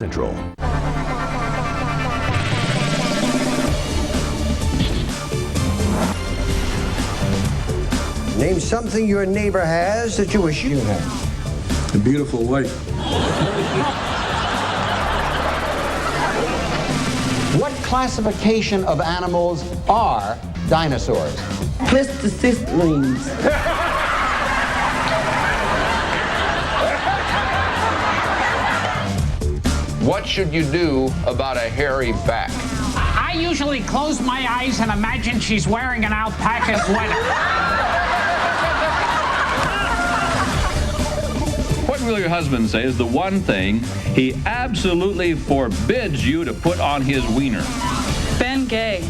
Central. Name something your neighbor has that you wish you had. A beautiful wife. What classification of animals are dinosaurs? Pleistocene. What should you do about a hairy back? I usually close my eyes and imagine she's wearing an alpaca sweater. What will your husband say is the one thing he absolutely forbids you to put on his wiener? Ben Gay.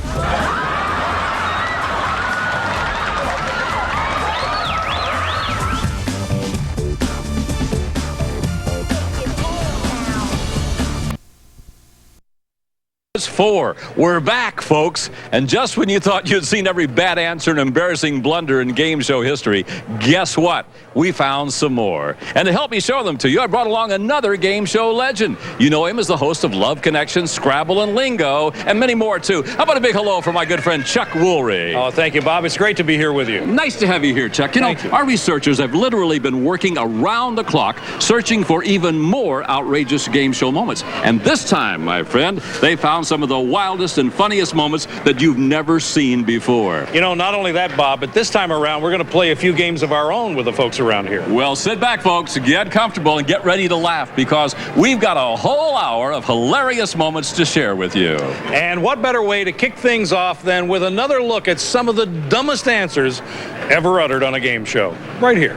Four. We're back, folks. And just when you thought you'd seen every bad answer and embarrassing blunder in game show history, guess what? We found some more. And to help me show them to you, I brought along another game show legend. You know him as the host of Love Connection, Scrabble, and Lingo, and many more, too. How about a big hello for my good friend Chuck Woolry? Oh, thank you, Bob. It's great to be here with you. Nice to have you here, Chuck. You know, our researchers have literally been working around the clock searching for even more outrageous game show moments. And this time, my friend, they found some of the wildest and funniest moments that you've never seen before. You know, not only that, Bob, but this time around, we're going to play a few games of our own with the folks around here. Well, sit back, folks, get comfortable, and get ready to laugh, because we've got a whole hour of hilarious moments to share with you. And what better way to kick things off than with another look at some of the dumbest answers ever uttered on a game show. Right here.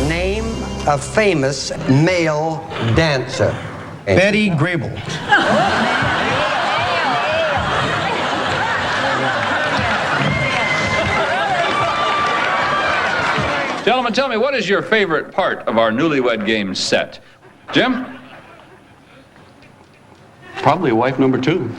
Name a famous male dancer. Betty Grable. Gentlemen, tell me, what is your favorite part of our newlywed game set? Jim? Probably wife number 2.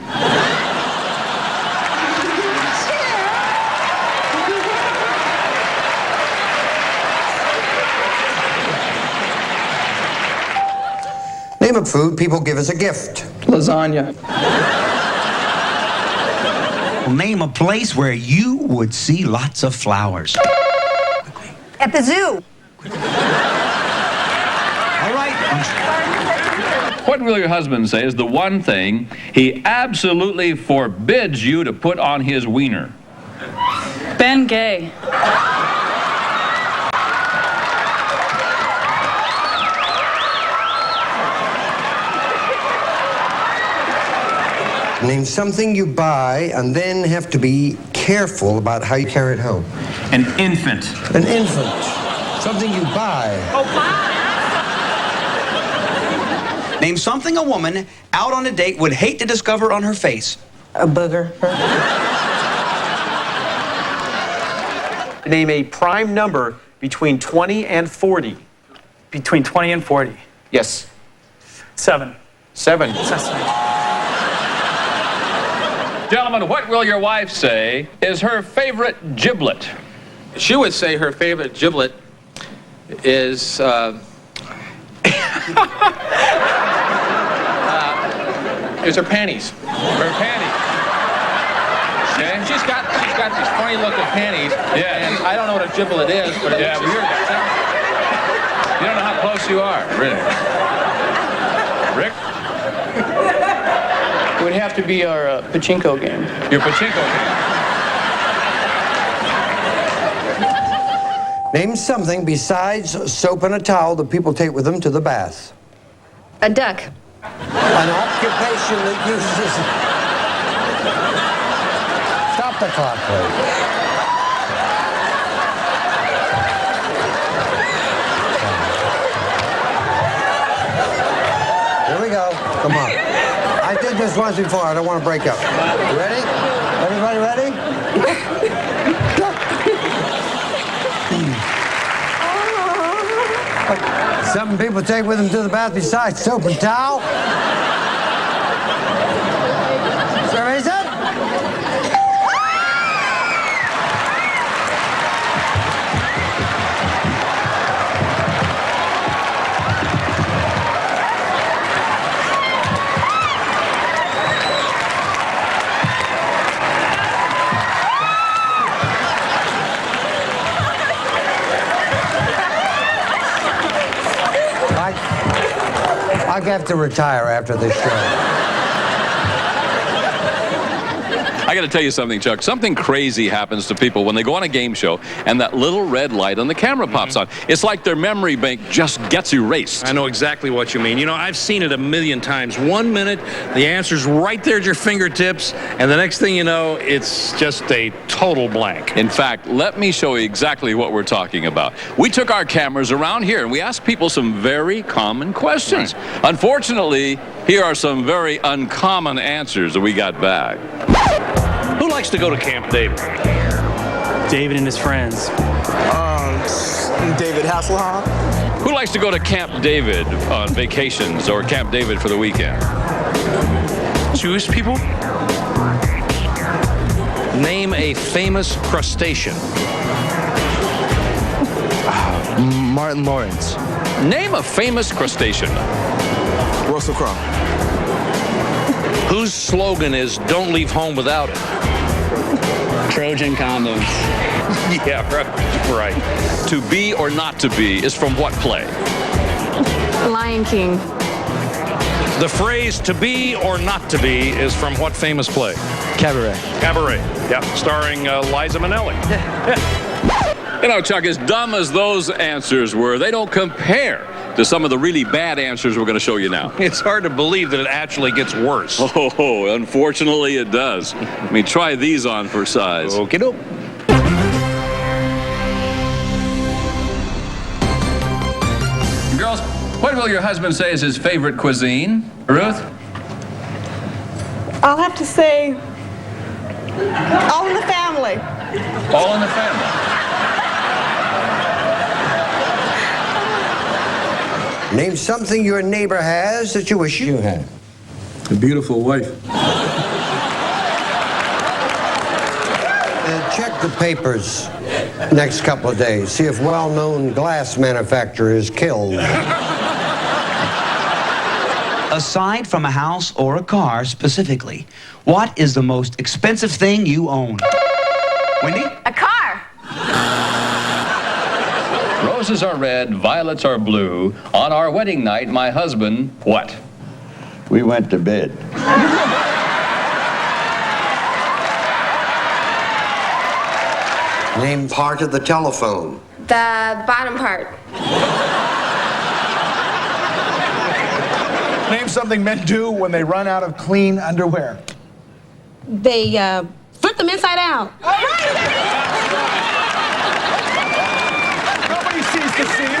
Name a food people give as a gift. Lasagna. Name a place where you would see lots of flowers. At the zoo. All right. What will your husband say is the one thing he absolutely forbids you to put on his wiener? Ben Gay. Name something you buy and then have to be careful about how you carry it home. An infant. An infant. Something you buy. Name something a woman out on a date would hate to discover on her face. A booger. Name a prime number between 20 and 40. Between 20 and 40. Yes. 7. 7. Gentlemen, what will your wife say is her favorite giblet? She would say her favorite giblet is her panties. Her panties. Okay. She's got these funny looking panties. Yeah. And I don't know what a giblet is, but Yeah, but you don't know how close you are, really. Rick? It would have to be our pachinko game. Your pachinko game. Name something besides soap and a towel that people take with them to the bath. A duck. An occupation that uses... Stop the clock, please. Here we go. Come on. I did this once before. I don't want to break up. You ready? Everybody ready? Something people take with them to the bath besides soap and towel. Survey said? I have to retire after this show. I got to tell you something, Chuck. Something crazy happens to people when they go on a game show and that little red light on the camera pops on. It's like their memory bank just gets erased. I know exactly what you mean. You know, I've seen it a million times. 1 minute, the answer's right there at your fingertips, and the next thing you know, it's just a total blank. In fact, let me show you exactly what we're talking about. We took our cameras around here and we asked people some very common questions. Right. Unfortunately, here are some very uncommon answers that we got back. Who likes to go to Camp David? David and his friends. David Hasselhoff. Who likes to go to Camp David on vacations or Camp David for the weekend? Jewish people? Name a famous crustacean. Martin Lawrence. Name a famous crustacean. Russell Crowe. Whose slogan is "Don't leave home without it"? Trojan condoms. Yeah, right. To be or not to be is from what play? Lion King. The phrase "to be or not to be" is from what famous play? Cabaret. Cabaret. Yeah, starring Liza Minnelli. You know, Chuck, as dumb as those answers were, they don't compare to some of the really bad answers we're going to show you now. It's hard to believe that it actually gets worse. Oh, unfortunately it does. I mean, try these on for size. Okie doke. Girls, what will your husband say is his favorite cuisine? Ruth? I'll have to say, All in the Family. All in the Family. Name something your neighbor has that you wish you had. A beautiful wife. Check the papers next couple of days. See if well-known glass manufacturer is killed. Aside from a house or a car specifically, what is the most expensive thing you own? Wendy? A car. Roses are red, violets are blue. On our wedding night, my husband, what? We went to bed. Name part of the telephone. The bottom part. Name something men do when they run out of clean underwear. They flip them inside out. Nobody sees the seams.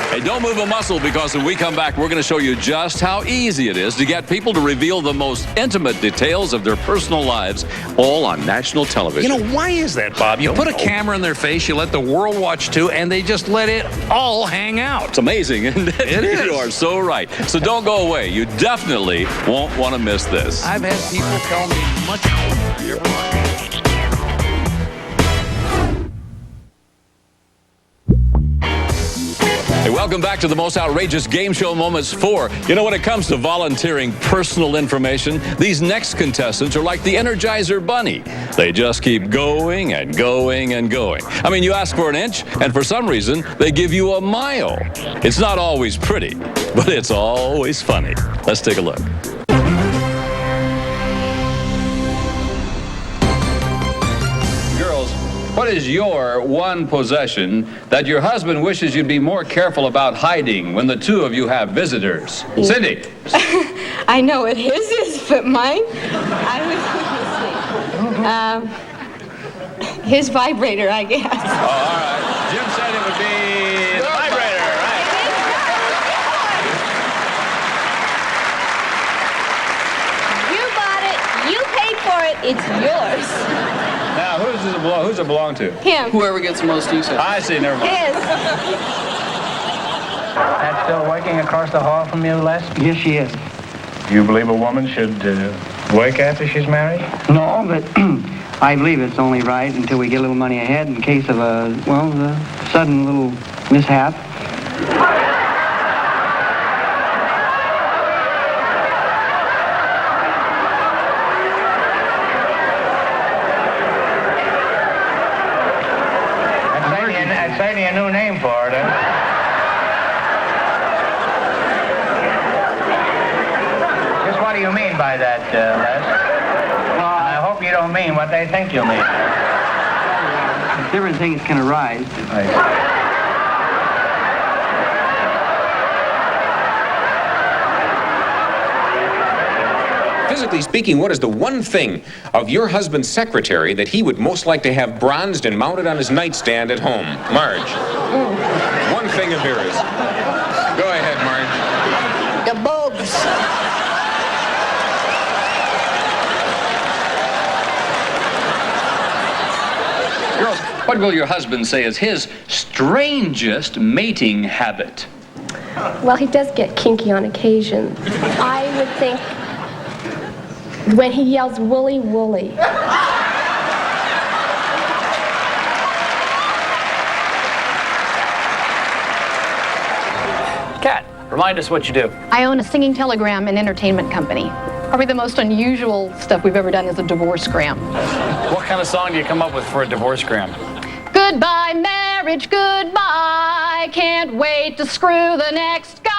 Hey, don't move a muscle, because when we come back, we're going to show you just how easy it is to get people to reveal the most intimate details of their personal lives, all on national television. You know, why is that, Bob? You put a camera in their face, you let the world watch too, and they just let it all hang out. It's amazing, isn't it? It is. You are so right. So don't go away. You definitely won't want to miss this. I've had people tell me much more. Hey, welcome back to the most outrageous game show moments 4. You know, when it comes to volunteering personal information, these next contestants are like the Energizer Bunny. They just keep going and going and going. I mean, you ask for an inch, and for some reason, they give you a mile. It's not always pretty, but it's always funny. Let's take a look. What is your one possession that your husband wishes you'd be more careful about hiding when the two of you have visitors? Cindy. I know what his is, but mine, his vibrator, I guess. Oh, all right. Jim said it would be the vibrator, right? You bought it. You paid for it. It's yours. Now, who's it belong to? Him. Whoever gets the most use out of it. I see, never mind. His. That's still working across the hall from you, Les? Yes, she is. You believe a woman should work after she's married? No, but I believe it's only right until we get a little money ahead in case of a sudden little mishap. That's certainly a new name for it, huh? by that, Les. Well, I hope you don't mean what they think you mean. Different things can arise. Physically speaking, what is the one thing of your husband's secretary that he would most like to have bronzed and mounted on his nightstand at home? Marge. One thing of yours. Go ahead, Marge. The boobs. Girls, what will your husband say is his strangest mating habit? Well, he does get kinky on occasion. I would think when he yells, "Wooly, wooly." Kat, remind us what you do. I own a singing telegram and entertainment company. Probably the most unusual stuff we've ever done is a divorce-gram. What kind of song do you come up with for a divorce-gram? Goodbye, marriage, goodbye. Can't wait to screw the next guy.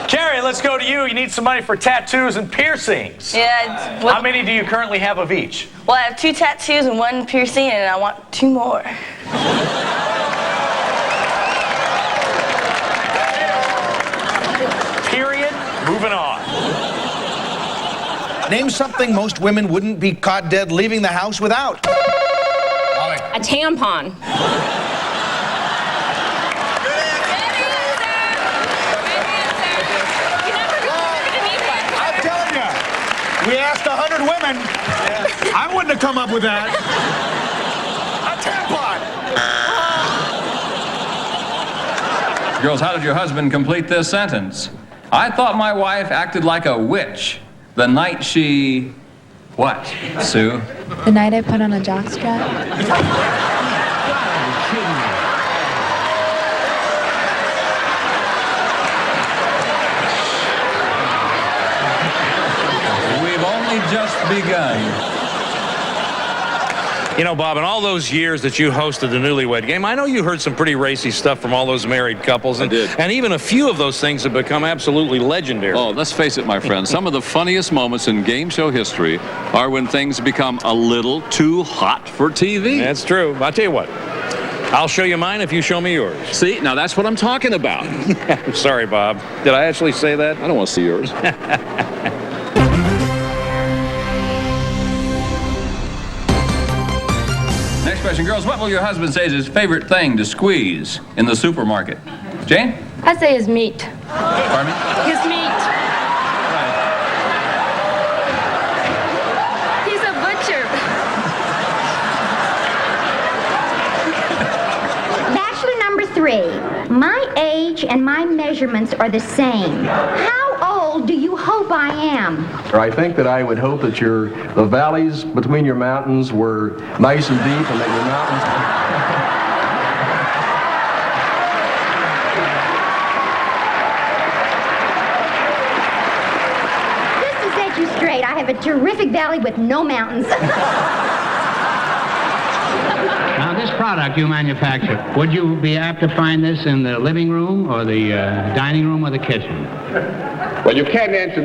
Carrie, let's go to you. You need some money for tattoos and piercings. Yeah. How many do you currently have of each? Well, I have 2 tattoos and 1 piercing, and I want 2 more. Period. Moving on. Name something most women wouldn't be caught dead leaving the house without. A tampon. I'm telling you, we asked 100 women. I wouldn't have come up with that. A tampon. Girls, how did your husband complete this sentence? I thought my wife acted like a witch the night she... What, Sue? The night I put on a jockstrap. We've only just begun. You know, Bob, in all those years that you hosted the Newlywed Game, I know you heard some pretty racy stuff from all those married couples. And, I did. And even a few of those things have become absolutely legendary. Oh, let's face it, my friend. Some of the funniest moments in game show history are when things become a little too hot for TV. That's true. I'll tell you what. I'll show you mine if you show me yours. See, now that's what I'm talking about. I'm sorry, Bob. Did I actually say that? I don't want to see yours. Next question, girls. What will your husband say is his favorite thing to squeeze in the supermarket? Jane? I'd say his meat. Pardon me? His meat. He's a butcher. Bachelor number 3. My age and my measurements are the same. How old do you hope I am? I think that I would hope that the valleys between your mountains were nice and deep and that your mountains... Just to set you straight, I have a terrific valley with no mountains. Now, this product you manufacture, would you be apt to find this in the living room or the dining room or the kitchen? Well, you can't answer that.